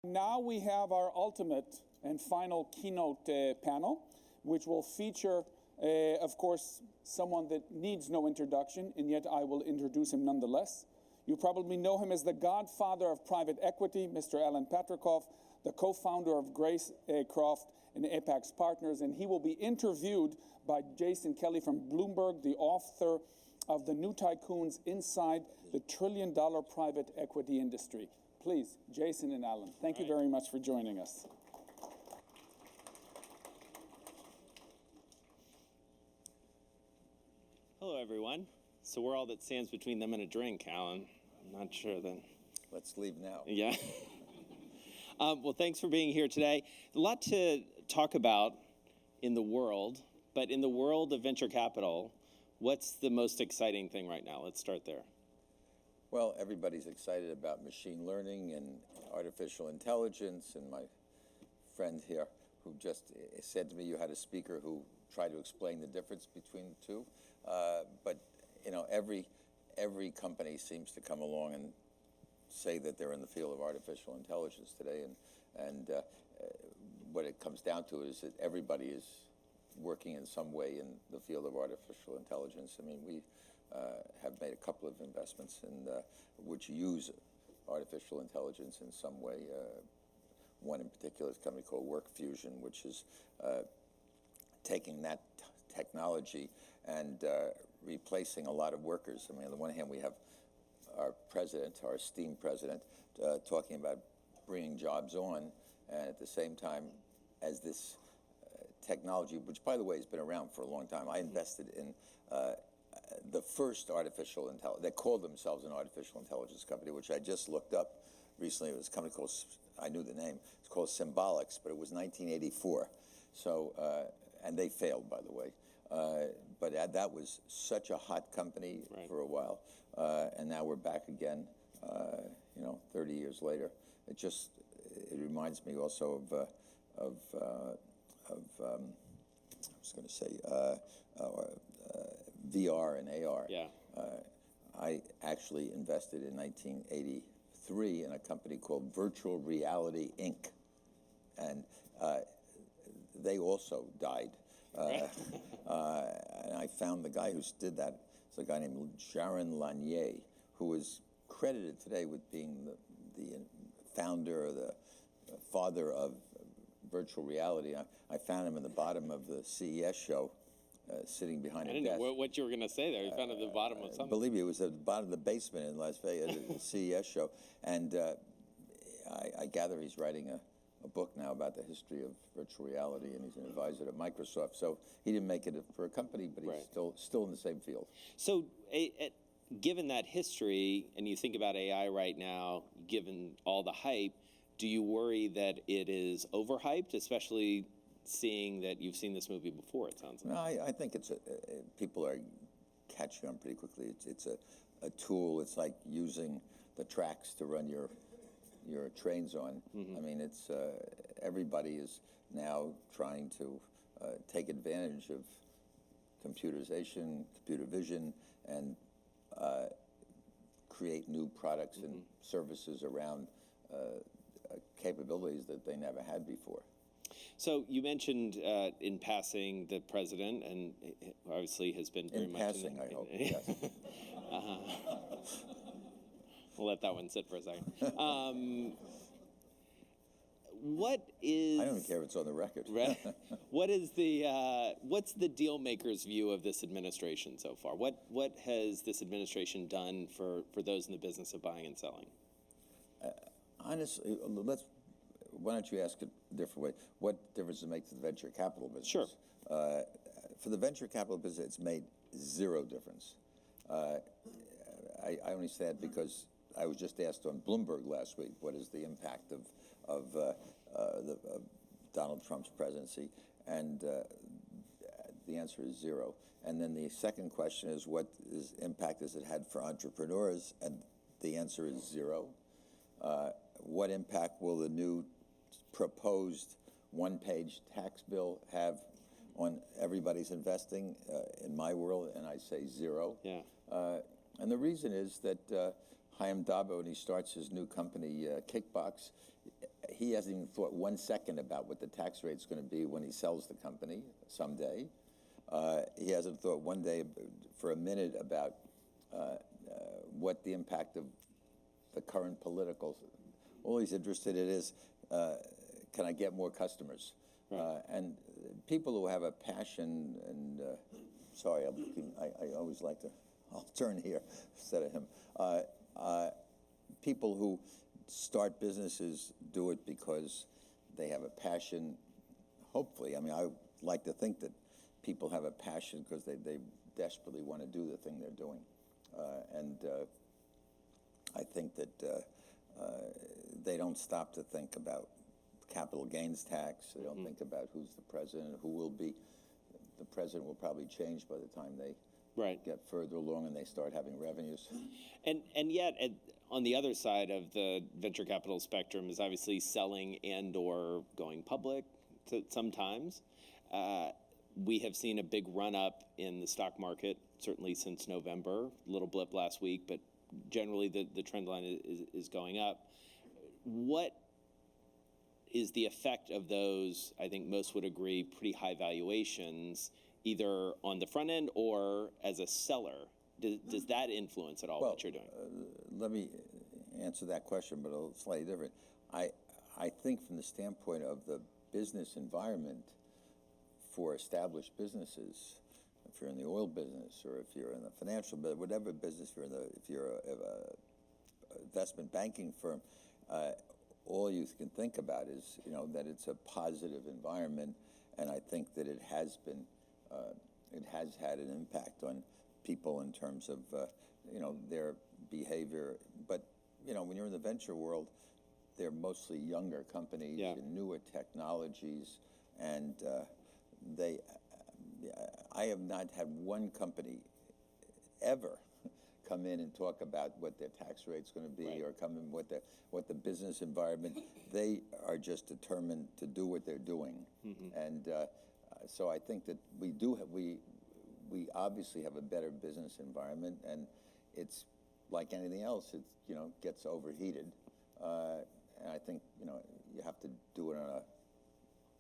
Now we have our ultimate and final keynote panel, which will feature, of course, someone that needs no introduction, and yet I will introduce him nonetheless. You probably know him as the godfather of private equity, Mr. Alan Patricof, the co-founder of Greycroft and Apax Partners, and he will be interviewed by Jason Kelly from Bloomberg, the author of The New Tycoons Inside the Trillion-Dollar Private Equity Industry. Please, Jason and Alan, thank you very much for joining us. Hello, everyone. So we're all that stands between them and a drink, Alan. I'm not sure then. Let's leave now. Yeah. Well, thanks for being here today. A lot to talk about in the world, but in the world of venture capital, what's the most exciting thing right now? Let's start there. Well, everybody's excited about machine learning and artificial intelligence, and my friend here who just said to me you had a speaker who tried to explain the difference between the two. But you know, every company seems to come along and say that they're in the field of artificial intelligence today, and what it comes down to is that everybody is working in some way in the field of artificial intelligence. I mean, we have made a couple of investments in which use artificial intelligence in some way. One in particular is a company called WorkFusion, which is taking that technology and replacing a lot of workers. I mean, on the one hand, we have our president, our esteemed president, talking about bringing jobs on, and at the same time, as this technology, which by the way has been around for a long time, I invested in the first artificial intelligence. They called themselves an artificial intelligence company, which I just looked up recently. It was a company called, I knew the name, it's called Symbolics, but it was 1984. So, and they failed, by the way. But that was such a hot company for a while, and now we're back again, you know, 30 years later. It reminds me also of I was going to say, VR and AR. Yeah. I actually invested in 1983 in a company called Virtual Reality, Inc., and they also died. And I found the guy who did that. It's a guy named Jaron Lanier, who is credited today with being the founder or the father of virtual reality. I found him in the bottom of the CES show, sitting behind a desk. I didn't know what you were going to say there. You found it at the bottom of something. Believe me, it was at the bottom of the basement in Las Vegas, the CES show. And I gather he's writing a book now about the history of virtual reality, and he's an advisor to Microsoft. So he didn't make it for a company, but he's still in the same field. So given that history, and you think about AI right now, given all the hype, do you worry that it is overhyped, especially seeing that you've seen this movie before, it sounds like? No, I think it's people are catching on pretty quickly. It's a tool. It's like using the tracks to run your trains on. I mean, it's everybody is now trying to take advantage of computerization, computer vision, and create new products and services around capabilities that they never had before. So you mentioned in passing the president, and obviously has been very much... In passing, I hope, yes. We'll let that one sit for a second. What is... I don't even care if it's on the record. What is the what's the deal maker's view of this administration so far? What has this administration done for those in the business of buying and selling? Honestly, why don't you ask it a different way? What difference does it make to the venture capital business? Sure. For the venture capital business, it's made zero difference. I only say that because I was just asked on Bloomberg last week, what is the impact of Donald Trump's presidency? And the answer is zero. And then the second question is, what impact has it had for entrepreneurs? And the answer is zero. What impact will the new proposed one-page tax bill have on everybody's investing in my world? And I say zero. Yeah. And the reason is that Chaim Dabo, when he starts his new company, Kickbox, he hasn't even thought 1 second about what the tax rate's going to be when he sells the company someday. He hasn't thought one day for a minute about what the impact of the current political. All he's interested in is, can I get more customers? Right. And people who have a passion and, sorry, I always like to, I'll turn here instead of him. People who start businesses do it because they have a passion, hopefully. I mean, I like to think that people have a passion because they desperately want to do the thing they're doing. And I think that they don't stop to think about capital gains tax. They don't think about who's the president, who will be. The president will probably change by the time they get further along and they start having revenues. And yet, on the other side of the venture capital spectrum is obviously selling and or going public sometimes. We have seen a big run up in the stock market, certainly since November, a little blip last week, but generally the trend line is going up. What is the effect of those, I think most would agree, pretty high valuations, either on the front end or as a seller? Does that influence at all what you're doing? Let me answer that question, but a slightly different. I think from the standpoint of the business environment for established businesses, if you're in the oil business or if you're in the financial business, whatever business you're in, if you're a investment banking firm, all you can think about is that it's a positive environment, and I think that it has been, it has had an impact on people in terms of their behavior. But when you're in the venture world, they're mostly younger companies and newer technologies, and I have not had one company ever come in and talk about what their tax rate's going to be or come in what the business environment. They are just determined to do what they're doing, and so I think that we obviously have a better business environment, and it's like anything else. It gets overheated, and I think you have to do it on a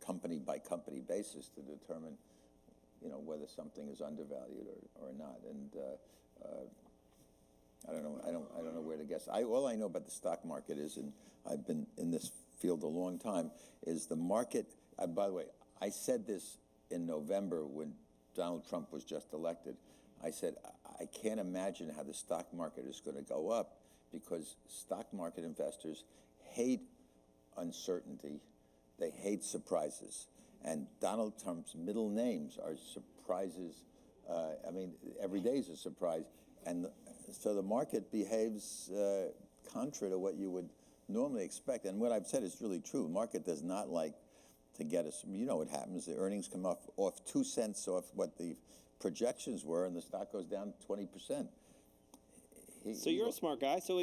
company by company basis to determine whether something is undervalued or not. And I don't know where to guess. All I know about the stock market is, and I've been in this field a long time, is the market. By the way, I said this in November when Donald Trump was just elected. I said, I can't imagine how the stock market is going to go up, because stock market investors hate uncertainty. They hate surprises. And Donald Trump's middle names are surprises. I mean, every day is a surprise. And so the market behaves contrary to what you would normally expect. And what I've said is really true. The market does not like to get us. What happens. The earnings come off 2 cents off what the projections were, and the stock goes down 20%. So you're a smart guy. So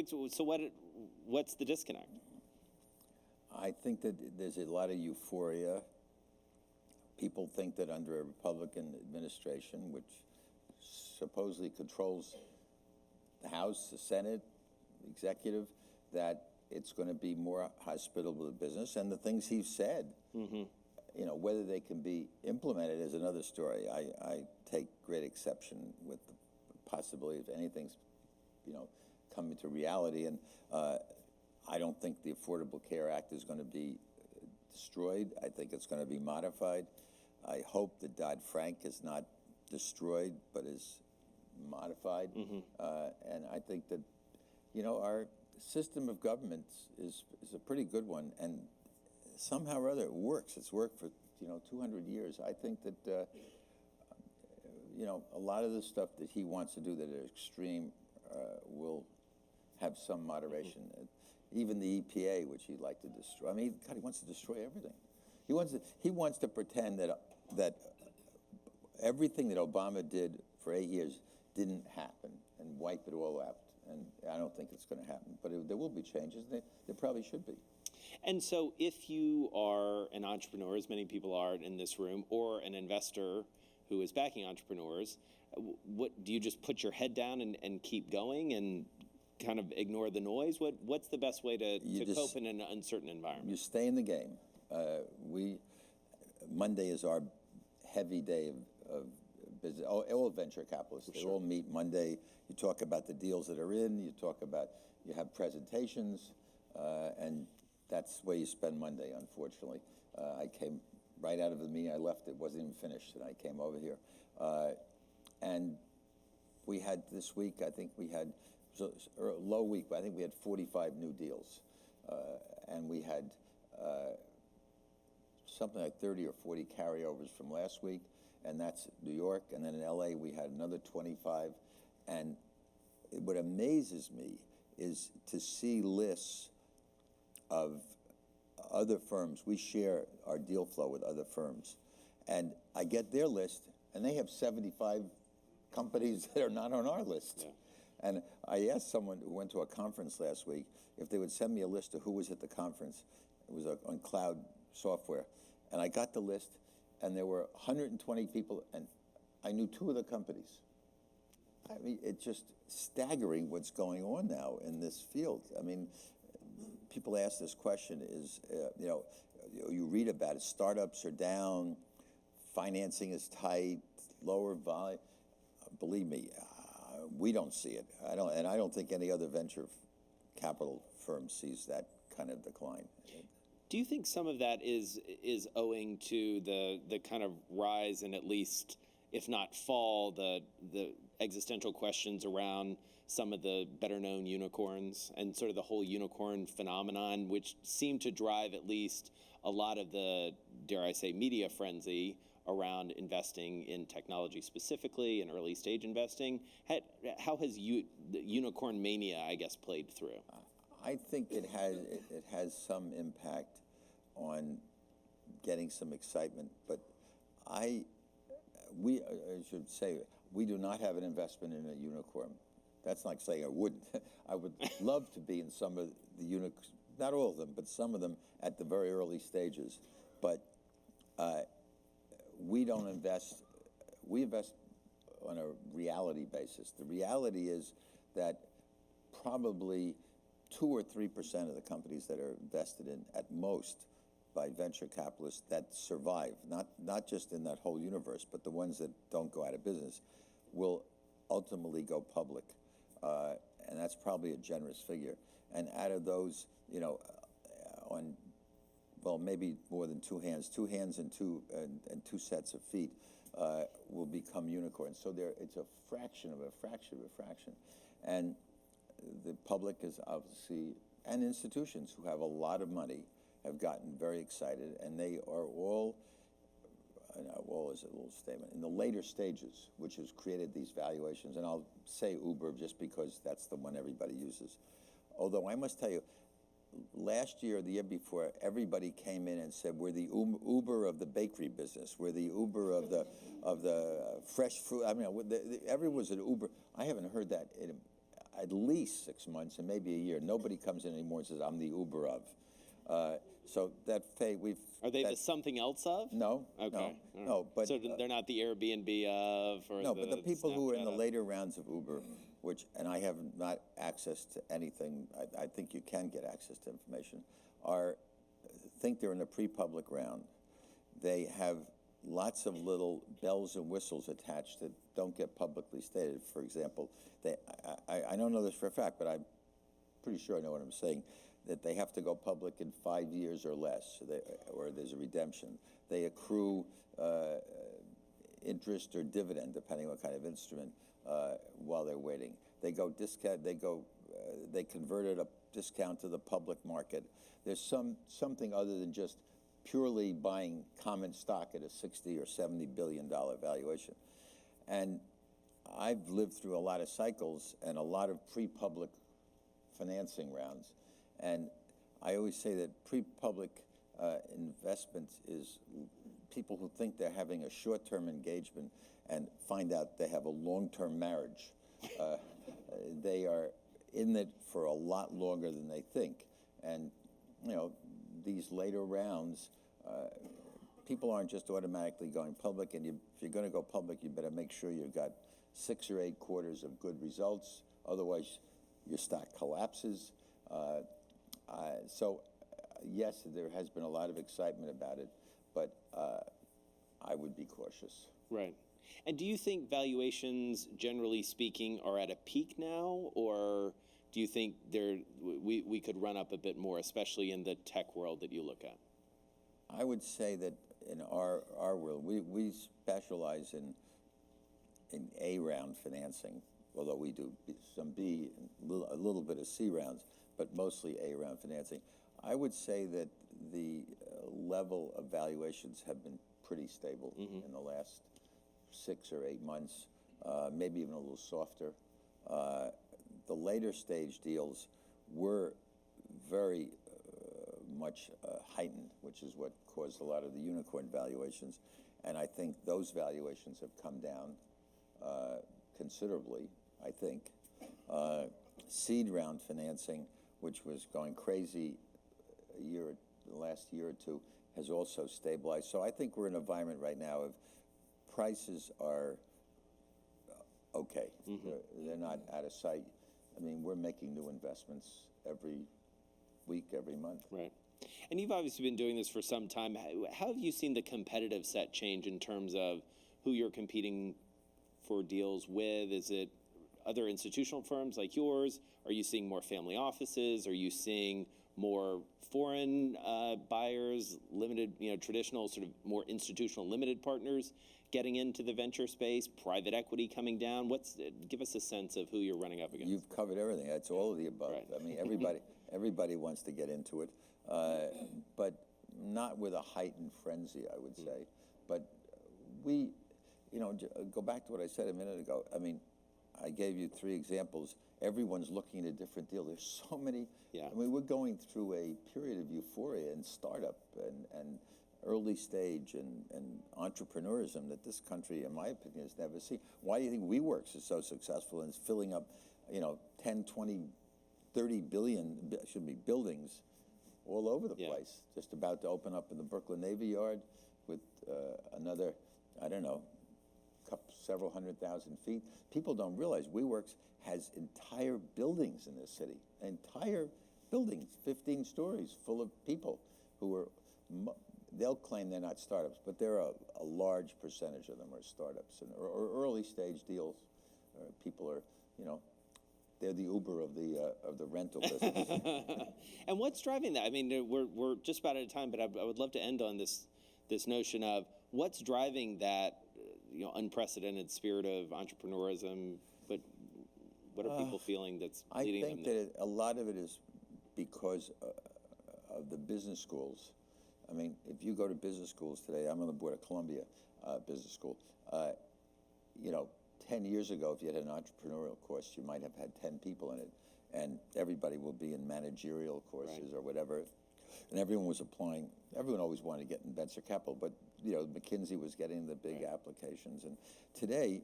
what's the disconnect? I think that there's a lot of euphoria. People think that under a Republican administration, which supposedly controls the House, the Senate, the executive, that it's going to be more hospitable to business. And the things he's said, whether they can be implemented is another story. I take great exception with the possibility of anything's, coming to reality. And I don't think the Affordable Care Act is going to be destroyed. I think it's going to be modified. I hope that Dodd-Frank is not destroyed, but is modified. And I think that, our system of government is a pretty good one, and somehow or other it works. It's worked for 200 years. I think that a lot of the stuff that he wants to do that are extreme will have some moderation. Even the EPA, which he'd like to destroy. I mean, God, he wants to destroy everything. He wants to pretend that everything that Obama did for 8 years didn't happen and wipe it all out. And I don't think it's going to happen. But there will be changes. There probably should be. And so if you are an entrepreneur, as many people are in this room, or an investor who is backing entrepreneurs, what do you just put your head down and keep going? And kind of ignore the noise? What's the best way to just- cope in an uncertain environment? You stay in the game. Monday is our heavy day of business. All venture capitalists, they all meet Monday. You talk about the deals that are in. You have presentations, and that's where you spend Monday. Unfortunately, I came right out of the meeting. I left; it wasn't even finished, and I came over here. And we had this week. I think we had a low week, but I think we had 45 new deals, and we had something like 30 or 40 carryovers from last week, and that's New York. And then in LA, we had another 25. And what amazes me is to see lists of other firms. We share our deal flow with other firms, and I get their list, and they have 75 companies that are not on our list. Yeah. And I asked someone who went to a conference last week if they would send me a list of who was at the conference. It was on cloud software. And I got the list, and there were 120 people, and I knew 2 of the companies. I mean, it's just staggering what's going on now in this field. I mean, people ask this question is, you read about it, startups are down, financing is tight, lower volume. Believe me, we don't see it. I don't think any other venture capital firm sees that kind of decline. Do you think some of that is owing to the kind of rise and, at least, if not fall, the existential questions around some of the better-known unicorns and sort of the whole unicorn phenomenon, which seemed to drive at least a lot of the, dare I say, media frenzy around investing in technology specifically and early-stage investing? How has the unicorn mania, I guess, played through? I think it has some impact on getting some excitement, but I should say we do not have an investment in a unicorn. That's not saying I wouldn't. I would love to be in some of the unicorns, not all of them, but some of them at the very early stages. But we don't invest. We invest on a reality basis. The reality is that probably 2 or 3% of the companies that are invested in, at most, by venture capitalists that survive, not just in that whole universe, but the ones that don't go out of business, will ultimately go public. And that's probably a generous figure. And out of those, maybe more than 2 hands and two sets of feet will become unicorns. So it's a fraction of a fraction of a fraction. And the public is obviously, and institutions who have a lot of money, have gotten very excited, and they are all is a little statement, in the later stages, which has created these valuations. And I'll say Uber just because that's the one everybody uses. Although I must tell you, last year, the year before, everybody came in and said, we're the Uber of the bakery business. We're the Uber of the fresh fruit. I mean, everyone was an Uber. I haven't heard that in at least 6 months and maybe a year. Nobody comes in anymore and says, I'm the Uber of. So that are they the something else of? No. Okay. No. But so they're not the Airbnb of, or no. But the people who are in the Snapchat later rounds of Uber, and I have not access to anything. I think you can get access to information. Think they're in a pre-public round. They have lots of little bells and whistles attached that don't get publicly stated. For example, I don't know this for a fact, but I'm pretty sure I know what I'm saying, that they have to go public in 5 years or less, or there's a redemption. They accrue interest or dividend, depending on what kind of instrument, while they're waiting. They convert at a discount to the public market. There's something other than just purely buying common stock at a $60 or $70 billion valuation. And I've lived through a lot of cycles and a lot of pre-public financing rounds. And I always say that pre-public investment is people who think they're having a short-term engagement and find out they have a long-term marriage. They are in it for a lot longer than they think. And, these later rounds, people aren't just automatically going public. And if you're going to go public, you better make sure you've got 6 or 8 quarters of good results. Otherwise, your stock collapses. Yes, there has been a lot of excitement about it, but I would be cautious. Right. And do you think valuations, generally speaking, are at a peak now, or do you think we could run up a bit more, especially in the tech world that you look at? I would say that in our world, we specialize in A round financing, although we do some B, a little bit of C rounds, but mostly A round financing. I would say that the level of valuations have been pretty stable in the last 6 or 8 months, maybe even a little softer. The later stage deals were very much heightened, which is what caused a lot of the unicorn valuations. And I think those valuations have come down considerably, I think. Seed round financing, which was going crazy the last year or two, has also stabilized. So I think we're in an environment right now of prices are okay. They're not out of sight. I mean, we're making new investments every week, every month. Right. And you've obviously been doing this for some time. How have you seen the competitive set change in terms of who you're competing for deals with? Is it other institutional firms like yours? Are you seeing more family offices? Are you seeing more foreign buyers, limited, traditional sort of more institutional limited partners getting into the venture space, private equity coming down? Give us a sense of who you're running up against. You've covered everything. It's all of the above. Right. I mean, everybody wants to get into it, but not with a heightened frenzy, I would say. But we, go back to what I said a minute ago. I mean, I gave you 3 examples. Everyone's looking at a different deal. There's so many. Yeah. I mean, we're going through a period of euphoria in startup and early stage and entrepreneurism that this country, in my opinion, has never seen. Why do you think WeWorks is so successful and is filling up, 10, 20, 30 billion, buildings all over the place? Just about to open up in the Brooklyn Navy Yard with another, I don't know, several 100,000 feet. People don't realize WeWorks has entire buildings in this city, entire buildings, 15 stories, full of people who are, they'll claim they're not startups, but they're a large percentage of them are startups or early stage deals. People are, they're the Uber of the rental business. And what's driving that? I mean, we're just about out of time, but I would love to end on this notion of what's driving that unprecedented spirit of entrepreneurism. But what are people feeling that's leading them there? I think that a lot of it is because of the business schools. I mean, if you go to business schools today, I'm on the board of Columbia Business School. 10 years ago, if you had an entrepreneurial course, you might have had 10 people in it, and everybody will be in managerial courses or whatever. And everyone was applying. Everyone always wanted to get in venture capital, but McKinsey was getting the big applications. And today,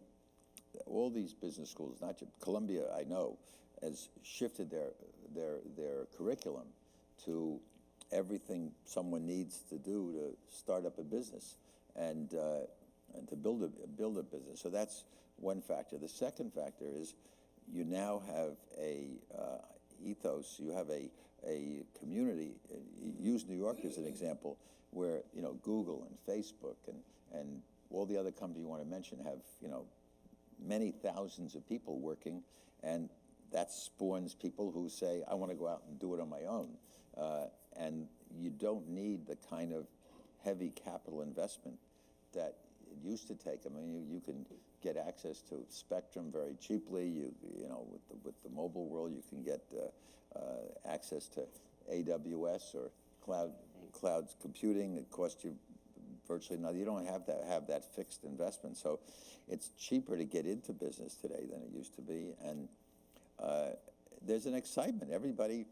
all these business schools, not just Columbia, I know, has shifted their curriculum to everything someone needs to do to start up a business and to build a business. So that's one factor. The second factor is you now have a ethos. You have a community. Use New York as an example, where Google and Facebook and all the other companies you want to mention have many thousands of people working, and that spawns people who say, I want to go out and do it on my own. And you don't need the kind of heavy capital investment that it used to take. I mean, you can get access to spectrum very cheaply. With the mobile world, you can get access to AWS or cloud computing. It costs you virtually nothing. You don't have that fixed investment. So it's cheaper to get into business today than it used to be. And there's an excitement. Everybody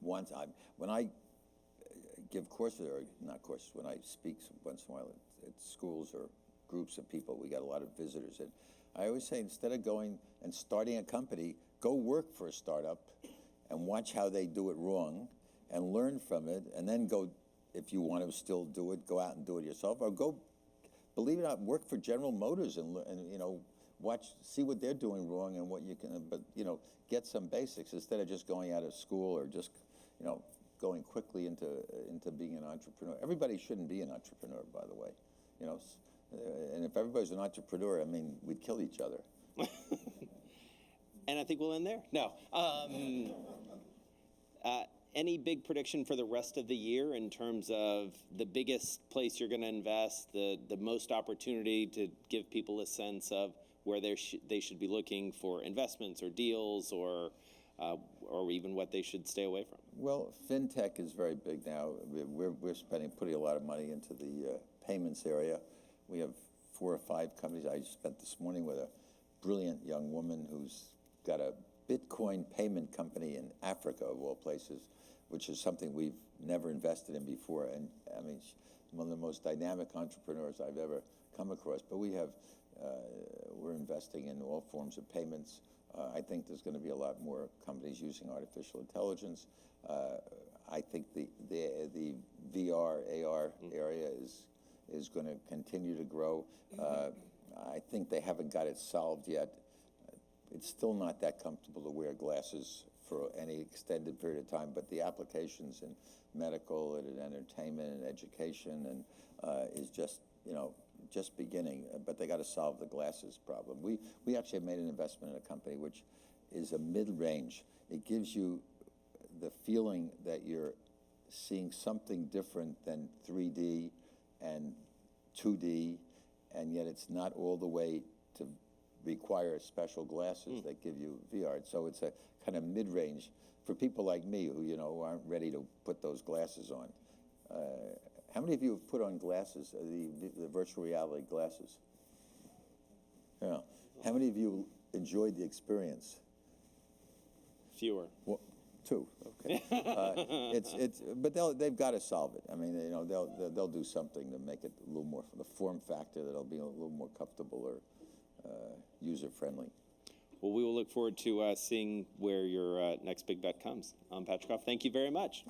wants. When I give courses, or not courses, when I speak once in a while at schools or groups of people, we got a lot of visitors. And I always say, instead of going and starting a company, go work for a startup and watch how they do it wrong and learn from it, and then go, if you want to still do it, go out and do it yourself, or go, believe it or not, work for General Motors and see what they're doing wrong and what you can, but, you know, get some basics instead of just going out of school or just, you know, going quickly into being an entrepreneur. Everybody shouldn't be an entrepreneur, by the way, you know, and if everybody's an entrepreneur, I mean, we'd kill each other. And I think we'll end there. No. Any big prediction for the rest of the year in terms of the biggest place you're going to invest, the most opportunity to give people a sense of where they should be looking for investments or deals or even what they should stay away from? Well, fintech is very big now. We're putting a lot of money into the payments area. We have 4 or 5 companies. I spent this morning with a brilliant young woman who's got a Bitcoin payment company in Africa, of all places, which is something we've never invested in before. And I mean, she's one of the most dynamic entrepreneurs I've ever come across. But we're investing in all forms of payments. I think there's going to be a lot more companies using artificial intelligence. I think the VR, AR area is going to continue to grow. I think they haven't got it solved yet. It's still not that comfortable to wear glasses for any extended period of time, but the applications in medical and in entertainment and education and is just, you know, just beginning. But they got to solve the glasses problem. We actually have made an investment in a company which is a mid-range. It gives you the feeling that you're seeing something different than 3D and 2D, and yet it's not all the way to require special glasses that give you VR. So it's a kind of mid-range for people like me who, you know, aren't ready to put those glasses on. How many of you have put on glasses, the virtual reality glasses? Yeah. How many of you enjoyed the experience? Fewer. Well, 2. Okay. But they've got to solve it. I mean, you know, they'll do something to make it a little more the form factor that'll be a little more comfortable or user friendly. Well, we will look forward to seeing where your next big bet comes. Patricof, thank you very much.